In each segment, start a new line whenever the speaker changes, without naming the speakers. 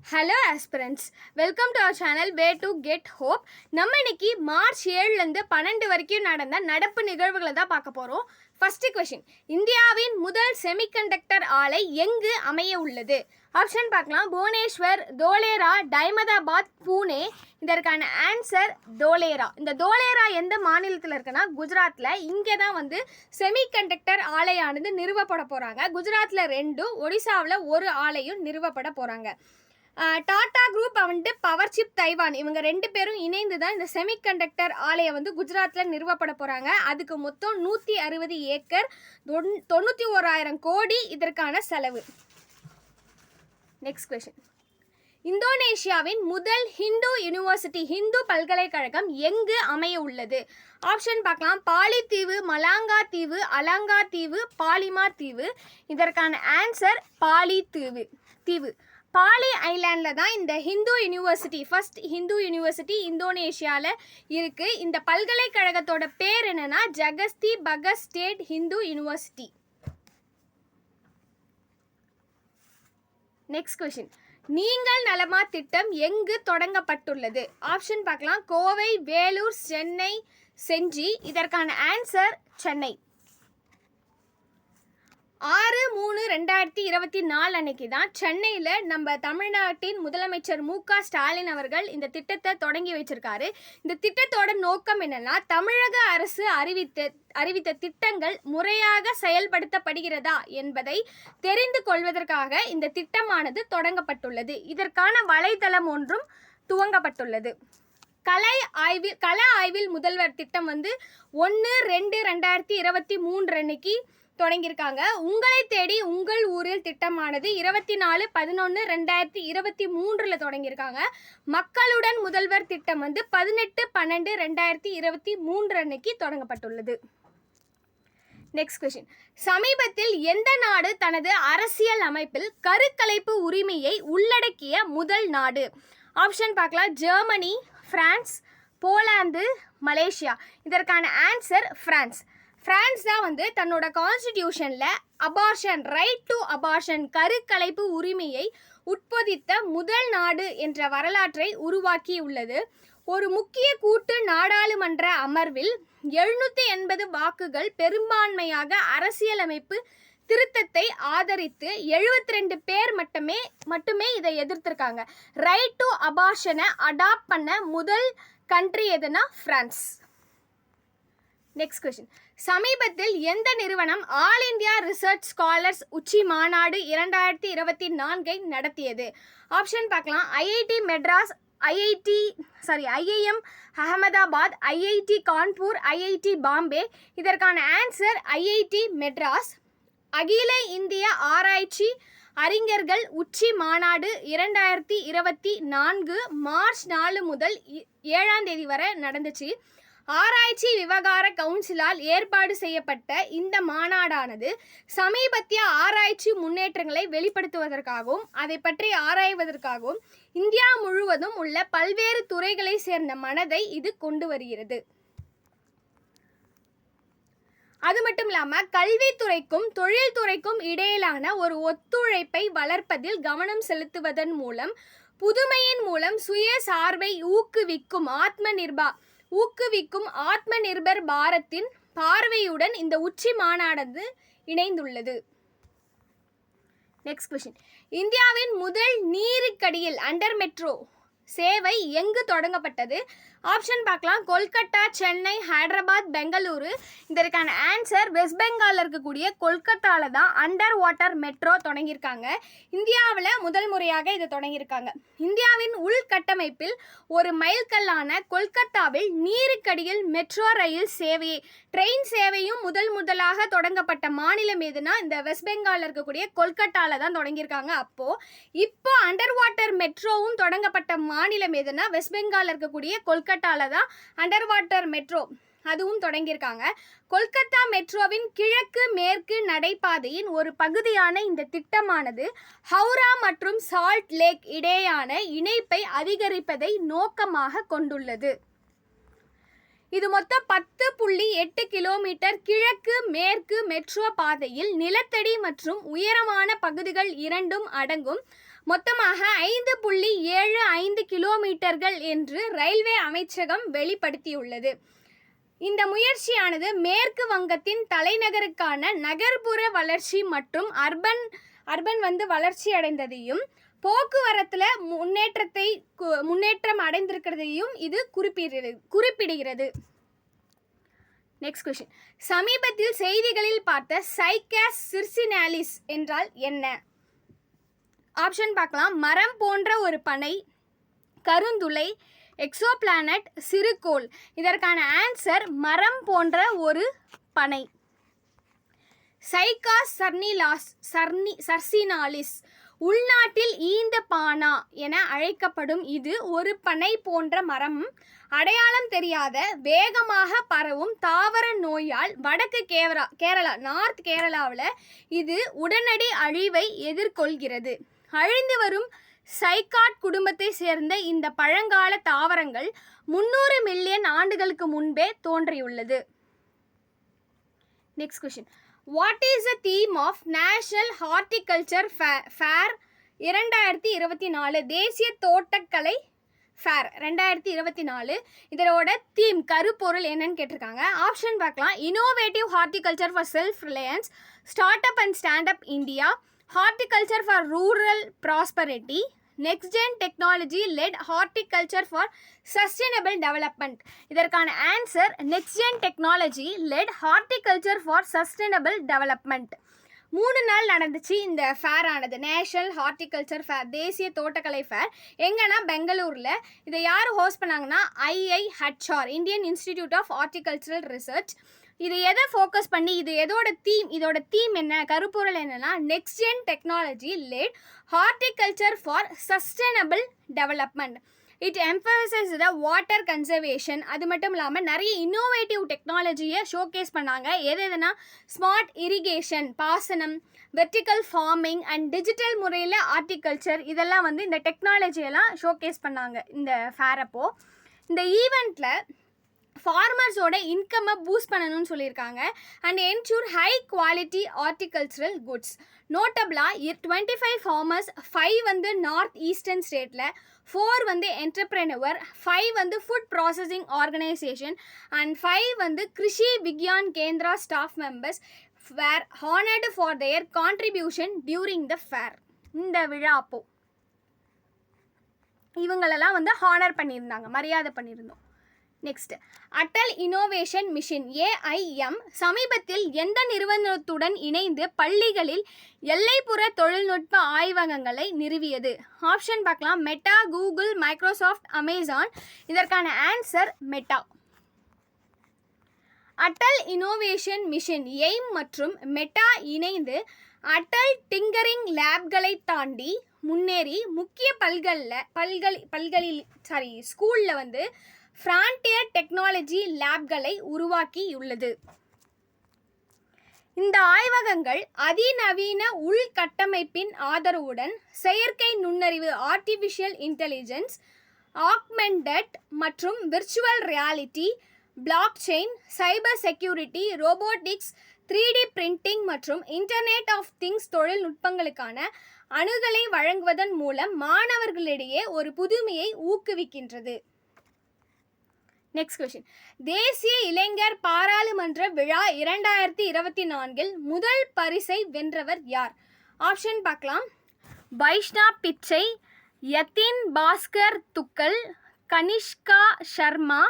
Hello aspirants, welcome to our channel way to get hope. நம்ம இன்னைக்கு March 7லேருந்து 12 வரைக்கும் நடந்த நடப்பு நிகழ்வுகளை தான் பார்க்க போகிறோம். ஃபர்ஸ்ட் கொஷின், இந்தியாவின் முதல் செமிகண்டக்டர் ஆலை எங்கு அமைய உள்ளது? ஆப்ஷன் பார்க்கலாம். புவனேஸ்வர், தோலேரா, டைமதாபாத், பூனே. இதற்கான ஆன்சர் தோலேரா. இந்த தோலேரா எந்த மாநிலத்தில் இருக்குன்னா குஜராத்தில். இங்கே தான் செமிகண்டக்டர் ஆலையானது நிறுவப்பட போகிறாங்க. குஜராத்தில் 2, ஒடிசாவில் 1 ஆலையும் நிறுவப்பட போகிறாங்க. Tata group power chip Taiwan இவங்க 2 பேரும் இணைந்து தான் இந்த செமிகண்டக்டர் ஆலையை குஜராத்தில் நிறுவப்பட போகிறாங்க. அதுக்கு மொத்தம் 160 ஏக்கர், 91,000 கோடி இதற்கான செலவு. நெக்ஸ்ட் கொஸ்டின், இந்தோனேஷியாவின் முதல் ஹிந்து பல்கலைக்கழகம் எங்கு அமைய உள்ளது? ஆப்ஷன் பார்க்கலாம். பாலி தீவு, மலாங்கா தீவு, அலங்கா தீவு, பாலிமார் தீவு. இதற்கான ஆன்சர் பாலி தீவு. பாலி ஐலாண்டில் தான் இந்த ஃபர்ஸ்ட் ஹிந்து யூனிவர்சிட்டி இந்தோனேஷியாவில் இருக்குது. இந்த பல்கலைக்கழகத்தோட பேர் என்னன்னா ஜகஸ்தி Bhagat state Hindu university. Next question, நீங்கள் நலமா திட்டம் எங்கு தொடங்கப்பட்டுள்ளது? ஆப்ஷன் பார்க்கலாம். கோவை, வேலூர், சென்னை, செஞ்சி. இதற்கான ஆன்சர் சென்னை. 6/3/2024 அன்னைக்கு தான் சென்னையில் நம்ம தமிழ்நாட்டின் முதலமைச்சர் மு.க. ஸ்டாலின் அவர்கள் இந்த திட்டத்தை தொடங்கி வச்சிருக்காரு. இந்த திட்டத்தோட நோக்கம் என்னன்னா, தமிழக அரசு அறிவித்த திட்டங்கள் முறையாக செயல்படுத்தப்படுகிறதா என்பதை தெரிந்து கொள்வதற்காக இந்த திட்டமானது தொடங்கப்பட்டுள்ளது. இதற்கான வலைதளம் ஒன்றும் துவங்கப்பட்டுள்ளது. கள ஆய்வில் முதல்வர் திட்டம் 1/2/2023 அன்னைக்கு தொடங்கியிருக்காங்க. உங்களை தேடி உங்கள் ஊரில் திட்டமானது 24/11/2023 தொடங்கியிருக்காங்க. மக்களுடன் முதல்வர் திட்டம் 18/12/2023 அன்னைக்கு தொடங்கப்பட்டுள்ளது. நெக்ஸ்ட் கொஸ்டின், சமீபத்தில் எந்த நாடு தனது அரசியல் அமைப்பில் கருக்கலைப்பு உரிமையை உள்ளடக்கிய முதல் நாடு? ஆப்ஷன் பார்க்கலாம். Germany, France, Poland, Malaysia. இதற்கான ஆன்சர் பிரான்ஸ். பிரான்ஸ் தான் தன்னோட கான்ஸ்டிடியூஷனில் ரைட் டு அபார்ஷன் கருக்கலைப்பு உரிமையை உட்பொதித்த முதல் நாடு என்ற வரலாற்றை உருவாக்கியுள்ளது. ஒரு முக்கிய கூட்டு நாடாளுமன்ற அமர்வில் 780 வாக்குகள் பெரும்பான்மையாக அரசியலமைப்பு திருத்தத்தை ஆதரித்து 72 பேர் மட்டுமே இதை எதிர்த்திருக்காங்க. ரைட் டு அபார்ஷனை அடாப்ட் பண்ண முதல் கண்ட்ரி எதுனா பிரான்ஸ். நெக்ஸ்ட் கொஸ்டின், சமீபத்தில் எந்த நிறுவனம் ஆல் இந்தியா ரிசர்ச் ஸ்காலர்ஸ் உச்சி மாநாடு 2024 நடத்தியது? ஆப்ஷன் பார்க்கலாம். IIT Madras, IIM Ahmedabad, IIT Kanpur, IIT Bombay. இதற்கான ஆன்சர் ஐஐடி மெட்ராஸ். அகில இந்திய ஆராய்ச்சி அறிஞர்கள் உச்சி மாநாடு 2024 மார்ச் 4 முதல் 7ஆம் தேதி வரை நடந்துச்சு. ஆராய்ச்சி விவகார கவுன்சிலால் ஏற்பாடு செய்யப்பட்ட இந்த மாநாடானது சமீபத்திய ஆராய்ச்சி முன்னேற்றங்களை வெளிப்படுத்துவதற்காகவும் அதை பற்றி ஆராய்வதற்காகவும் இந்தியா முழுவதும் உள்ள பல்வேறு துறைகளை சேர்ந்த மனதை இது கொண்டு வருகிறது. அது மட்டும் இல்லாமல் கல்வித்துறைக்கும் தொழில்துறைக்கும் இடையிலான ஒரு ஒத்துழைப்பை வளர்ப்பதில் கவனம் செலுத்துவதன் மூலம் புதுமையின் மூலம் சுய சார்பை ஊக்குவிக்கும் ஆத்ம நிர்பர் பாரத்தின் பார்வையுடன் இந்த உச்சி மாநாடு இணைந்துள்ளது. நெக்ஸ்ட் கொஸ்டின், இந்தியாவின் முதல் நீருக்கடியில் அண்டர் மெட்ரோ சேவை எங்கு தொடங்கப்பட்டது? ஆப்ஷன் பார்க்கலாம். கொல்கத்தா, சென்னை, ஹைதராபாத், பெங்களூரு. இதற்கான ஆன்சர் வெஸ்ட் பெங்காலில் இருக்கக்கூடிய கொல்கத்தாவில் தான் அண்டர் வாட்டர் மெட்ரோ தொடங்கியிருக்காங்க. இந்தியாவில் முதல் முறையாக இதை தொடங்கியிருக்காங்க. இந்தியாவின் உள்கட்டமைப்பில் ஒரு மைல்கல்லான கொல்கத்தாவில் நீருக்கடியில் மெட்ரோ ரயில் ட்ரெயின் சேவையும் முதலாக தொடங்கப்பட்ட மாநிலம் எதுனா இந்த வெஸ்ட் பெங்காலில் இருக்கக்கூடிய கொல்கத்தாவில் தான் தொடங்கியிருக்காங்க. இப்போ அண்டர் வாட்டர் மெட்ரோவும் தொடங்கப்பட்ட மாநிலம் எதுனா வெஸ்ட் பெங்காலில் இருக்கக்கூடிய கொல்கத்தாவில் தான் அண்டர் வாட்டர் மெட்ரோ அதுவும் தொடங்கியிருக்காங்க. கொல்கத்தா மெட்ரோவின் கிழக்கு மேற்கு நடைபாதையின் ஒரு பகுதியான இந்த திட்டமானது ஹவுரா மற்றும் சால்ட் லேக் இடையேயான இணைப்பை அதிகரிப்பதை நோக்கமாக கொண்டுள்ளது. இது மொத்தம் 10.8 கிலோமீட்டர் கிழக்கு மேற்கு மெட்ரோ பாதையில் நிலத்தடி மற்றும் உயரமான பகுதிகள் இரண்டும் அடங்கும். மொத்தமாக 5.75 கிலோமீட்டர்கள் என்று ரயில்வே அமைச்சகம் வெளிப்படுத்தியுள்ளது. இந்த முயற்சியானது மேற்கு வங்கத்தின் தலைநகருக்கான நகர்ப்புற வளர்ச்சி மற்றும் அர்பன் வளர்ச்சி அடைந்ததையும் போக்குவரத்தில் முன்னேற்றம் அடைந்திருக்கிறதையும் இது குறிப்பிடுகிறது. Next question. சமீபத்தில் செய்திகளில் பார்த்த சைக்காஸ் சிர்சினாலிஸ் என்றால் என்ன? ஆப்ஷன் பார்க்கலாம். மரம் போன்ற ஒரு பனை, கருந்துளை, எக்ஸோபிளானட், சிறுகோள். இதற்கான ஆன்சர் மரம் போன்ற ஒரு பனை. சைக்காஸ் சர்சினாலிஸ் உள்நாட்டில் ஈந்த பானா என அழைக்கப்படும் இது ஒரு பனை போன்ற மரம். அடையாளம் தெரியாத வேகமாக பரவும் தாவர நோயால் வடக்கு கேரளா நார்த் கேரளாவில் இது உடனடி அழிவை எதிர்கொள்கிறது. அழிந்து வரும் சைக்காட் குடும்பத்தை சேர்ந்த இந்த பழங்கால தாவரங்கள் 300 மில்லியன் ஆண்டுகளுக்கு முன்பே தோன்றியுள்ளது. Next question. What is the theme of national horticulture fair 2024? தேசிய தோட்டக்கலை ஃபேர் 2024 இதோட தீம் கருப்பொருள் என்னன்னு கேட்டிருக்காங்க. ஆப்ஷன் பார்க்கலாம். Innovative horticulture for self reliance, start up and stand up India, horticulture for rural prosperity, next gen technology led horticulture for sustainable development. இதற்கான answer next gen technology led horticulture for sustainable development. 3 நாள் நடந்துச்சு இந்த fair ஆனது. National horticulture fair, தேசிய தோட்டக்கலை fair. எங்கன்னா பெங்களூரில். இதை யார் ஹோஸ்ட் பண்ணாங்கன்னா IIHR, Indian institute of horticultural research. இது எதை ஃபோக்கஸ் பண்ணி, இதோட தீம் என்ன, கருப்பொருள் என்னன்னா next gen technology led horticulture for sustainable development. It emphasize the water conservation. அது மட்டும் இல்லாமல் நிறைய இன்னோவேட்டிவ் டெக்னாலஜியை ஷோகேஸ் பண்ணாங்க. எதுனா ஸ்மார்ட் இரிகேஷன், பாசனம், வெர்டிக்கல் ஃபார்மிங் அண்ட் டிஜிட்டல் முறையில் ஹார்டிகல்ச்சர், இதெல்லாம் இந்த டெக்னாலஜியெல்லாம் ஷோகேஸ் பண்ணாங்க இந்த ஃபேர் அப்போ. இந்த ஈவெண்ட்டில் ஃபார்மர்ஸோட இன்கம்மை பூஸ்ட் பண்ணணும்னு சொல்லியிருக்காங்க. And ensure high quality horticultural goods. நோட்டபிளாக 25 ஃபார்மர்ஸ், 5 நார்த் ஈஸ்டர்ன் ஸ்டேட்டில், 4 entrepreneur, 5 food processing organisation and 5 Krishi Vigyan Kendra staff members were honored for their contribution during the fair. இந்த விழா அப்போ இவங்களெல்லாம் ஹானர் பண்ணியிருந்தாங்க, மரியாதை பண்ணியிருந்தோம். Next, Atal innovation mission AIM சமீபத்தில் எந்த நிறுவனத்துடன் இணைந்து பள்ளிகளில் எல்லைப்புற தொழில்நுட்ப ஆய்வகங்களை நிறுவியது? ஆப்ஷன் பார்க்கலாம். Meta, Google, Microsoft, Amazon. இதற்கான answer Meta. Atal innovation mission AIM மற்றும் மெட்டா இணைந்து அட்டல் டிங்கரிங் லேப்களை தாண்டி முன்னேறி முக்கிய ஸ்கூலில் ஃப்ரான்டியர் டெக்னாலஜி லேப்களை உருவாக்கியுள்ளது. இந்த ஆய்வகங்கள் அதிநவீன உள்கட்டமைப்பின் ஆதரவுடன் செயற்கை நுண்ணறிவு, ஆர்டிஃபிஷியல் இன்டெலிஜென்ஸ், ஆக்மெண்டட் மற்றும் virtual reality, block chain, cyber security, robotics, 3D printing மற்றும் இன்டர்நெட் ஆஃப் திங்ஸ் தொழில்நுட்பங்களுக்கான அணுகலை வழங்குவதன் மூலம் மாணவர்களிடையே ஒரு புதுமையை ஊக்குவிக்கின்றது. Next question. தேசிய இளைஞர் பாராளுமன்ற விழா 2024 முதல் பரிசை வென்றவர் யார்? ஆப்ஷன் பார்க்கலாம். வைஷ்ணா பிச்சை, யதின் பாஸ்கர் துக்கல், கனிஷ்கா சர்மா,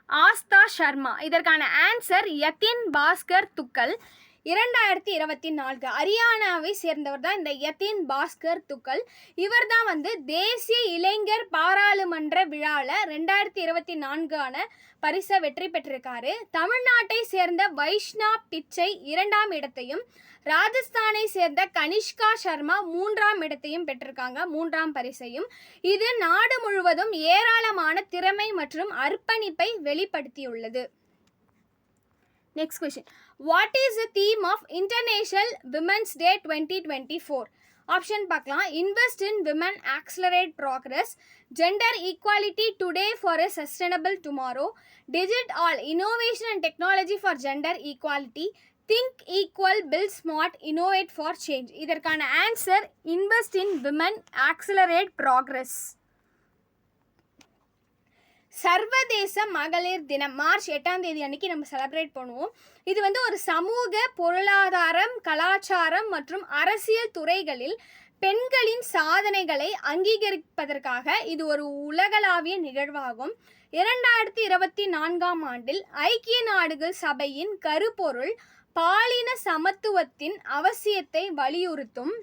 ஆஸ்தா சர்மா. இதற்கான ஆன்சர் யதின் பாஸ்கர் துக்கல். 2024 ஹரியானாவை சேர்ந்தவர் தான் இந்த யதின் பாஸ்கர் துக்கல். இவர் தான் தேசிய இளைஞர் பாராளுமன்ற விழாவில் 2024 பரிசை வெற்றி பெற்றிருக்காரு. தமிழ்நாட்டை சேர்ந்த வைஷ்ணா பிச்சை 2ஆம் இடத்தையும், ராஜஸ்தானை சேர்ந்த கனிஷ்கா சர்மா 3ஆம் இடத்தையும் பெற்றிருக்காங்க, 3ஆம் பரிசையும். இது நாடு முழுவதும் ஏராளமான திறமை மற்றும் அர்ப்பணிப்பை வெளிப்படுத்தியுள்ளது. Next question. What is the theme of International Women's Day 2024? Option பார்க்கலாம். Invest in women, accelerate progress, gender equality today for a sustainable tomorrow, digit all, innovation and technology for gender equality, think equal, build smart, innovate for change. இதற்கான answer invest in women, accelerate progress. சர்வதேச மகளிர் தினம் March 8ஆம் தேதி அன்னைக்கு நம்ம celebrate பண்ணுவோம். இது வந்து ஒரு சமூக, பொருளாதாரம், கலாச்சாரம் மற்றும் அரசியல் துறைகளில் பெண்களின் சாதனைகளை அங்கீகரிப்பதற்காக இது ஒரு உலகளாவிய நிகழ்வாகும். 2024ஆம் ஆண்டில் ஐக்கிய நாடுகள் சபையின் கருப்பொருள் பாலின சமத்துவத்தின் அவசியத்தை வலியுறுத்தும்.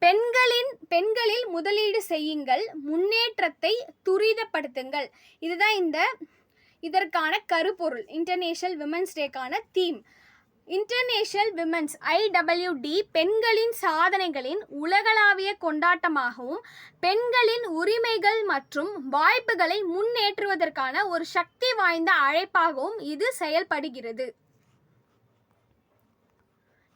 பெண்களில் முதலீடு செய்யுங்கள், முன்னேற்றத்தை துரிதப்படுத்துங்கள். இதுதான் இதற்கான கருப்பொருள். இன்டர்நேஷனல் விமென்ஸ் டேக்கான தீம். இன்டர்நேஷனல் விமென்ஸ் IWD பெண்களின் சாதனைகளின் உலகளாவிய கொண்டாட்டமாகவும் பெண்களின் உரிமைகள் மற்றும் வாய்ப்புகளை முன்னேற்றுவதற்கான ஒரு சக்தி வாய்ந்த அழைப்பாகவும் இது செயல்படுகிறது.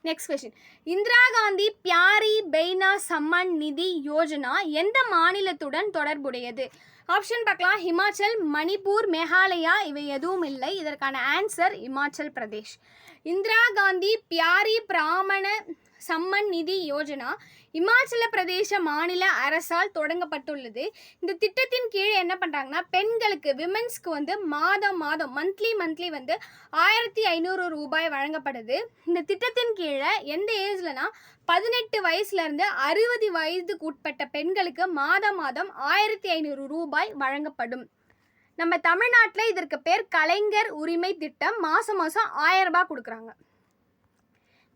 Next question. இந்திரா காந்தி பியாரி பெய்னா சம்மன் நிதி யோஜனா எந்த மாநிலத்துடன் தொடர்புடையது? ஆப்ஷன் பார்க்கலாம். ஹிமாச்சல், மணிப்பூர், மேகாலயா. இவை எதுவும் இல்லை. இதற்கான ஆன்சர் இமாச்சல் பிரதேஷ். இந்திரா காந்தி பியாரி பிராமண சம்மன் நிதி யோஜனா இமாச்சல பிரதேச மாநில அரசால் தொடங்கப்பட்டுள்ளது. இந்த திட்டத்தின் கீழே என்ன பண்ணுறாங்கன்னா, பெண்களுக்கு, விமென்ஸ்க்கு வந்து மாதம் மந்த்லி வந்து 1500 ரூபாய் வழங்கப்படுது. இந்த திட்டத்தின் கீழே எந்த ஏஜ்லனா 18 வயசுலேருந்து 60 வயதுக்கு உட்பட்ட பெண்களுக்கு மாதம் 1500 ரூபாய் வழங்கப்படும். நம்ம தமிழ்நாட்டில் இதற்கு பேர் கலைஞர் உரிமை திட்டம். மாதம் 1000 ரூபாய் கொடுக்குறாங்க.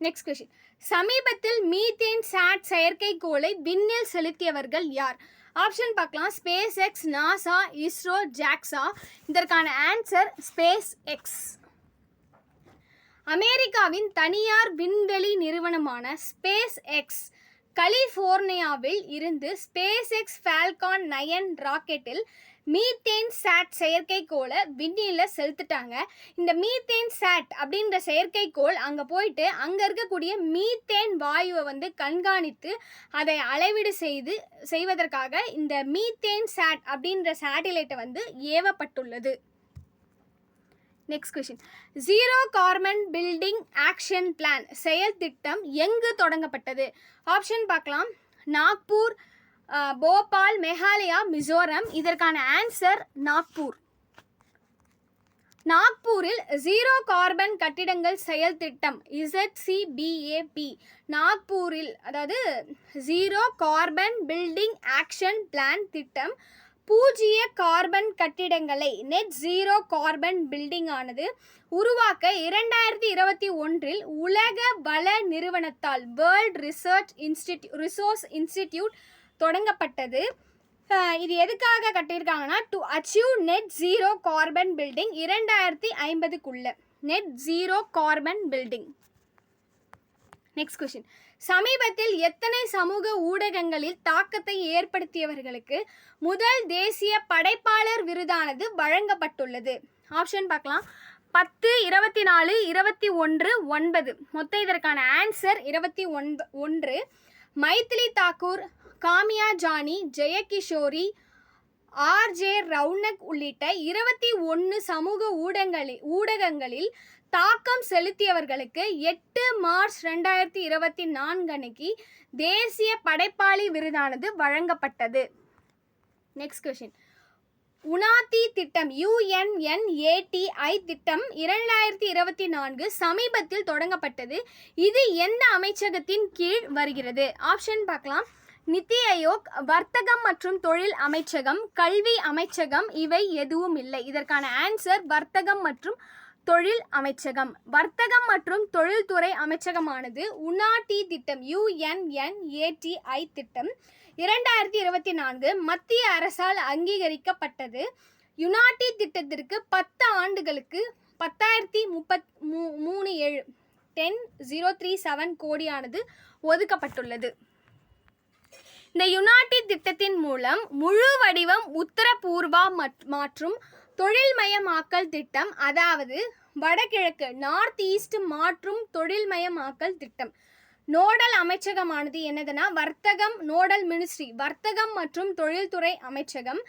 Next question. சமீபத்தில் மீத்தேன் சாட் செயற்கைக்கோளை விண்ணில் செலுத்தியவர்கள் யார்? ஆப்ஷன் பார்க்கலாம். SpaceX, NASA, ISRO, JAXA. இதற்கான ஆன்சர் ஸ்பேஸ் எக்ஸ். அமெரிக்காவின் தனியார் விண்வெளி நிறுவனமான ஸ்பேஸ் எக்ஸ் கலிஃபோர்னியாவில் இருந்து ஸ்பேஸ் எக்ஸ் ஃபால்கான் 9 ராக்கெட்டில் மீத்தேன் சாட் செயற்கைக்கோளை விண்ணில் செலுத்திட்டாங்க. இந்த மீத்தேன் சாட் அப்படின்ற செயற்கைக்கோள் அங்கே போயிட்டு அங்கே இருக்கக்கூடிய மீத்தேன் வாயுவை வந்து கண்காணித்து அதை அளவீடு செய்வதற்காக இந்த மீத்தேன் சாட் அப்படின்ற சேட்டிலைட்டை வந்து ஏவப்பட்டுள்ளது. Next question. Zero carbon building action plan செயல் திட்டம் எங்கு தொடங்கப்பட்டது? ஆப்ஷன் பார்க்கலாம். நாக்பூர், போபால், மேகாலயா, மிசோரம். இதற்கான ஆன்சர் நாக்பூர். நாக்பூரில் ஜீரோ கார்பன் கட்டிடங்கள் செயல் திட்டம் ZCBAP நாக்பூரில், அதாவது zero carbon building action plan திட்டம் பூஜ்ஜிய கார்பன் கட்டிடங்களை நெட் ஜீரோ கார்பன் பில்டிங் ஆனது உருவாக்க 2021இல் உலக வள நிறுவனத்தால் வேர்ல்ட் ரிசோர்ஸ் இன்ஸ்டிடியூட் தொடங்கப்பட்டது. இது எதுக்காக கட்டியிருக்காங்கன்னா, to achieve net zero carbon building 2050க்குள்ள net zero carbon building. Next question. சமீபத்தில் எத்தனை சமூக ஊடகங்களில் தாக்கத்தை ஏற்படுத்தியவர்களுக்கு முதல் தேசிய படைப்பாளர் விருதானது வழங்கப்பட்டுள்ளது? ஆப்ஷன் பார்க்கலாம். 10, 24, 21, 9. மொத்தம் இதற்கான ஆன்சர் 21. மைதிலி தாக்கூர், காமியா ஜானி, ஜெயகிஷோரி, RJ ரவுனக் உள்ளிட்ட 21 சமூக ஊடகங்களில் தாக்கம் செலுத்தியவர்களுக்கு 8 மார்ச் 2024 அன்னைக்கு தேசிய படைப்பாளி விருதானது வழங்கப்பட்டது. Next question. உனாதி திட்டம் UNNATI திட்டம் 2024 சமீபத்தில் தொடங்கப்பட்டது. இது எந்த அமைச்சகத்தின் கீழ் வருகிறது? ஆப்ஷன் பார்க்கலாம். நிதி ஆயோக், வர்த்தகம் மற்றும் தொழில் அமைச்சகம், கல்வி அமைச்சகம். இவை எதுவும் இல்லை. இதற்கான ஆன்சர் வர்த்தகம் மற்றும் தொழில் அமைச்சகம். வர்த்தகம் மற்றும் தொழில்துறை அமைச்சகமானது உனாதி திட்டம் UNNATI திட்டம் 2024 மத்திய அரசால் அங்கீகரிக்கப்பட்டது. யுனாட்டி திட்டத்திற்கு 10 ஆண்டுகளுக்கு 10,037 கோடியானது ஒதுக்கப்பட்டுள்ளது. இந்த யுனாட்டி திட்டத்தின் மூலம் முழு வடிவம் உத்தரபூர்வா மற்றும் தொழில்மயமாக்கல் திட்டம், அதாவது வடகிழக்கு நார்த் ஈஸ்ட் மாற்றும் தொழில்மயமாக்கல் திட்டம் நோடல் அமைச்சகமானது என்னதுன்னா வர்த்தகம், நோடல் மினிஸ்ட்ரி, வர்த்தகம் மற்றும் தொழில்துறை அமைச்சகம்.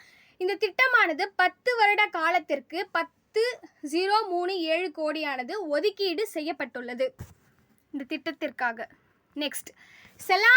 இந்த திட்டமானது 10 வருட காலத்திற்கு 10,037 கோடியானது ஒதுக்கீடு செய்யப்பட்டுள்ளது இந்த திட்டத்திற்காக. நெக்ஸ்ட், செலா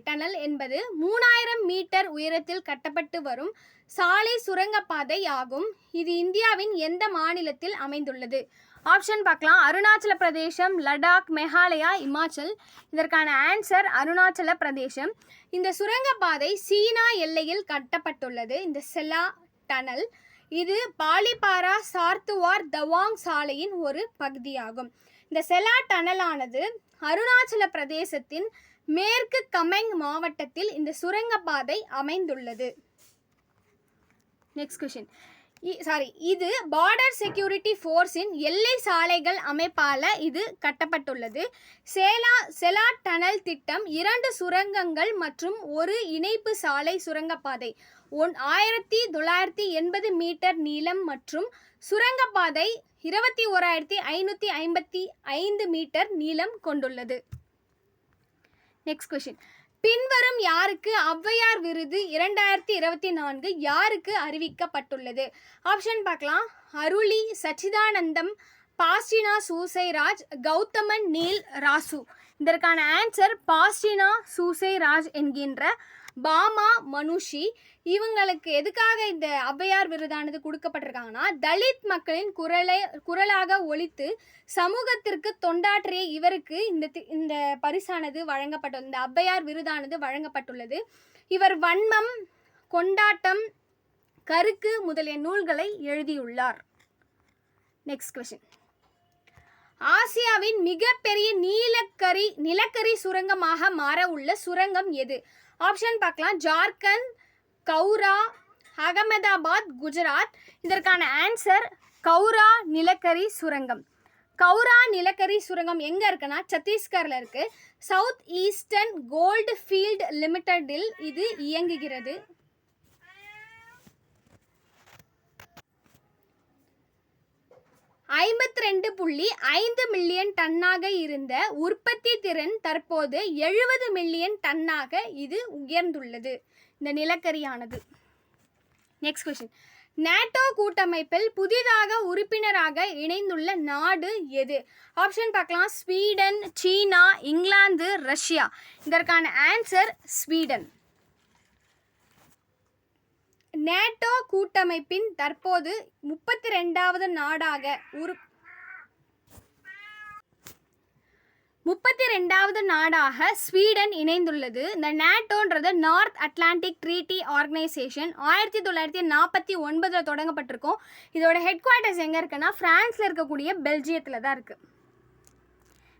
டனல் என்பது 3000 மீட்டர் உயரத்தில் கட்டப்பட்டு வரும் சாலை சுரங்கப்பாதை ஆகும். இது இந்தியாவின் எந்த மாநிலத்தில் அமைந்துள்ளது? ஆப்ஷன் பார்க்கலாம். அருணாச்சல பிரதேசம், லடாக், மேகாலயா, இமாச்சல். இதற்கான ஆன்சர் அருணாச்சல பிரதேசம். இந்த சுரங்கப்பாதை சீனா எல்லையில் கட்டப்பட்டுள்ளது. இந்த செலா டனல் இது பாலிபாரா சார்த்துவார் தவாங் சாலையின் ஒரு பகுதியாகும். இந்த செலா டனலானது அருணாச்சல பிரதேசத்தின் மேற்கு கமெங் மாவட்டத்தில் இந்த சுரங்கப்பாதை அமைந்துள்ளது. Next question. இது பார்டர் செக்யூரிட்டி ஃபோர்ஸின் எல்லை சாலைகள் அமைப்பால் இது கட்டப்பட்டுள்ளது. செலா டனல் திட்டம் 2 சுரங்கங்கள் மற்றும் ஒரு இணைப்பு சாலை சுரங்கப்பாதை 1980 மீட்டர் நீளம் மற்றும் சுரங்கப்பாதை 21,555 மீட்டர் நீளம் கொண்டுள்ளது. Next question. பின்வரும் யாருக்கு ஔவையார் விருது 2024 யாருக்கு அறிவிக்கப்பட்டுள்ளது? ஆப்ஷன் பார்க்கலாம். அருளி, சச்சிதானந்தம், பாஸ்டினா சூசைராஜ், கௌதமன் நீல் ராசு. இதற்கான ஆன்சர் பாஸ்டினா சூசைராஜ் என்கின்ற பாமா மனுஷி. இவங்களுக்கு எதுக்காக இந்த ஔவையார் விருதானது கொடுக்கப்பட்டிருக்காங்கன்னா, தலித் மக்களின் குரலாக ஒலித்து சமூகத்திற்கு தொண்டாற்றிய இவருக்கு இந்த பரிசானது வழங்கப்பட்டுள்ளது. இந்த ஔவையார் விருதானது வழங்கப்பட்டுள்ளது. இவர் வன்மம், கொண்டாட்டம், கருக்கு முதலிய நூல்களை எழுதியுள்ளார். Next question. ஆசியாவின் மிகப்பெரிய நிலக்கரி சுரங்கமாக மாற உள்ள சுரங்கம் எது? ஆப்ஷன் பார்க்கலாம். ஜார்க்கண்ட், கவுரா, அகமதாபாத், குஜராத். இதற்கான ஆன்சர் கவுரா நிலக்கரி சுரங்கம். கவுரா நிலக்கரி சுரங்கம் எங்கே இருக்குன்னா சத்தீஸ்கரில் இருக்குது. சவுத் ஈஸ்டர்ன் கோல்டு ஃபீல்ட் லிமிடெடில் இது இயங்குகிறது. 52.5 மில்லியன் டன்னாக இருந்த உற்பத்தி திறன் தற்போது 70 மில்லியன் டன்னாக இது உயர்ந்துள்ளது இந்த நிலக்கரியானது. Next question. நேட்டோ கூட்டமைப்பில் புதிதாக உறுப்பினராக இணைந்துள்ள நாடு எது? ஆப்ஷன் பார்க்கலாம். ஸ்வீடன், சீனா, இங்கிலாந்து, ரஷ்யா. இதற்கான ஆன்சர் ஸ்வீடன். நேட்டோ கூட்டமைப்பின் தற்போது 32வது நாடாக 32வது நாடாக ஸ்வீடன் இணைந்துள்ளது. இந்த நேட்டோன்றது நார்த் அட்லாண்டிக் ட்ரீட்டி ஆர்கனைசேஷன் 1949 தொடங்கப்பட்டிருக்கும். இதோட ஹெட் குவார்ட்டர்ஸ் எங்கே இருக்குன்னா பிரான்ஸில் இருக்கக்கூடிய பெல்ஜியத்தில் தான் இருக்குது.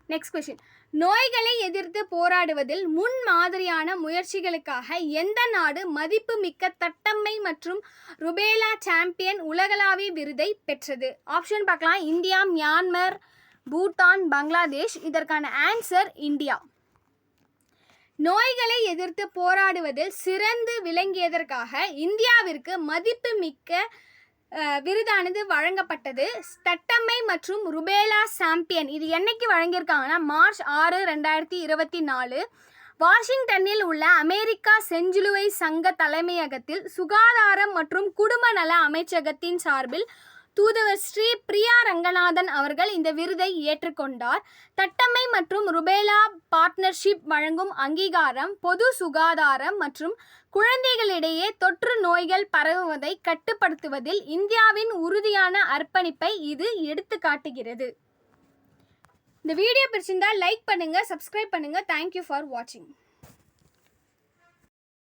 Next question. நோய்களை எதிர்த்து போராடுவதில் முன் மாதிரியான முயற்சிகளுக்காக எந்த நாடு மதிப்புமிக்க தட்டம்மை மற்றும் ருபேலா சாம்பியன் உலகளாவிய விருதை பெற்றது? ஆப்ஷன் பார்க்கலாம். India, Myanmar, Bhutan, Bangladesh. இதற்கான ஆன்சர் இந்தியா. நோய்களை எதிர்த்து போராடுவதில் சிறந்து விளங்கியதற்காக இந்தியாவிற்கு மதிப்புமிக்க விருதானது வழங்கப்பட்டது. தட்டம்மை மற்றும் ருபேலா சாம்பியன் இது என்னைக்கு வழங்கியிருக்காங்கன்னா மார்ச் 6, 2024 வாஷிங்டனில் உள்ள அமெரிக்கா செஞ்சிலுவை சங்க தலைமையகத்தில் சுகாதாரம் மற்றும் குடும்ப நல அமைச்சகத்தின் சார்பில் தூதுவர் ஸ்ரீ பிரியா ரங்கநாதன் அவர்கள் இந்த விருதை ஏற்றுக்கொண்டார். தட்டம்மை மற்றும் ருபேலா பார்ட்னர்ஷிப் வழங்கும் அங்கீகாரம் பொது சுகாதாரம் மற்றும் குழந்தைகளிடையே தொற்று நோய்கள் பரவுவதை கட்டுப்படுத்துவதில் இந்தியாவின் உறுதியான அர்ப்பணிப்பை இது எடுத்து காட்டுகிறது. இந்த வீடியோ பிடிச்சிருந்தா லைக் பண்ணுங்க, சப்ஸ்கிரைப் பண்ணுங்க. தேங்க்யூ ஃபார் வாட்சிங்.